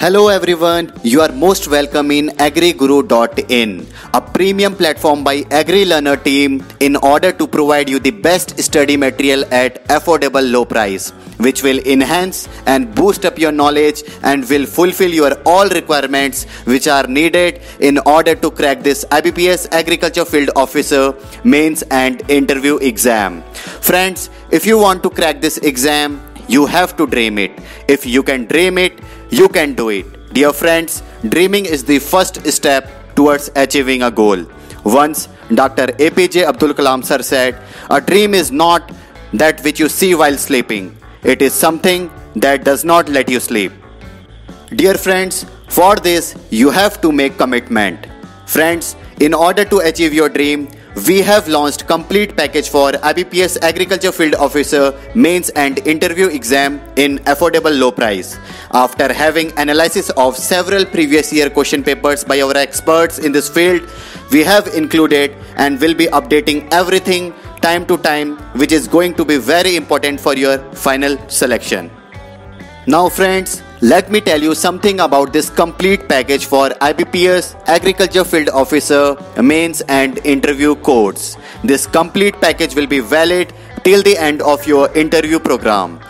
Hello everyone, you are most welcome in agriguru.in, a premium platform by AgriLearner team in order to provide you the best study material at affordable low price, which will enhance and boost up your knowledge and will fulfill your all requirements which are needed in order to crack this IBPS Agriculture Field Officer mains and interview exam. Friends, if you want to crack this exam, you have to dream it. If you can dream it, you can do it. Dear friends, dreaming is the first step towards achieving a goal. Once Dr. APJ Abdul Kalam sir said, a dream is not that which you see while sleeping. It is something that does not let you sleep. Dear friends, for this you have to make commitment. Friends, in order to achieve your dream, we have launched complete package for IBPS Agriculture Field Officer mains and interview exam in affordable low price. After having analysis of several previous year question papers by our experts in this field, we have included and will be updating everything time to time, which is going to be very important for your final selection. Now friends, let me tell you something about this complete package for IBPS Agriculture Field Officer mains and interview course. This complete package will be valid till the end of your interview program.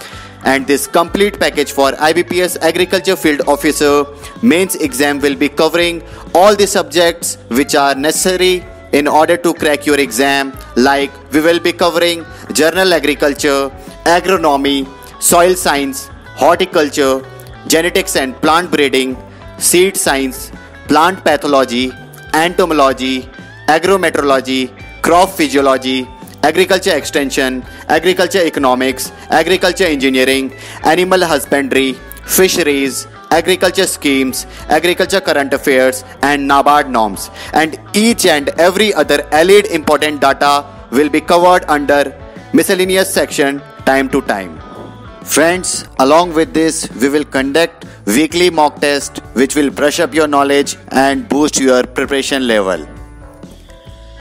And this complete package for IBPS Agriculture Field Officer mains exam will be covering all the subjects which are necessary in order to crack your exam, like we will be covering general agriculture, agronomy, soil science, horticulture, genetics and plant breeding, seed science, plant pathology, entomology, agrometeorology, crop physiology, agriculture extension, agriculture economics, agriculture engineering, animal husbandry, fisheries, agriculture schemes, agriculture current affairs and NABARD norms, and each and every other allied important data will be covered under miscellaneous section time to time. Friends, along with this, we will conduct weekly mock test which will brush up your knowledge and boost your preparation level.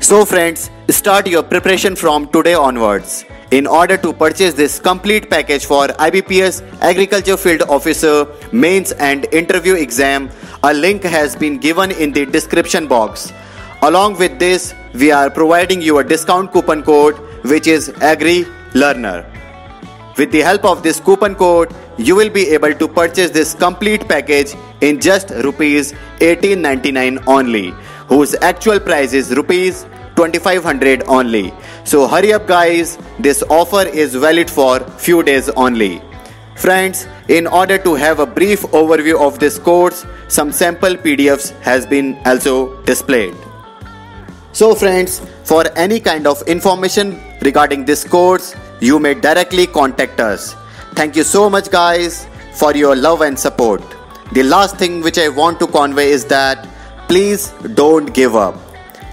So friends, start your preparation from today onwards. In order to purchase this complete package for IBPS Agriculture Field Officer mains and interview exam, a link has been given in the description box. Along with this, we are providing you a discount coupon code which is AgriLearner. With the help of this coupon code, you will be able to purchase this complete package in just rupees 1899 only, whose actual price is rupees 2500 only. So hurry up guys, this offer is valid for few days only. Friends, in order to have a brief overview of this course, some sample PDFs has been also displayed. So friends, for any kind of information regarding this course, you may directly contact us. Thank you so much guys for your love and support. The last thing which I want to convey is that please don't give up.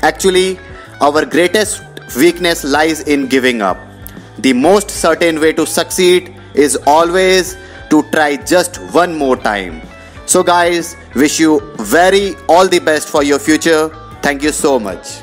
Actually, our greatest weakness lies in giving up. The most certain way to succeed is always to try just one more time. So guys, wish you all the best for your future. Thank you so much.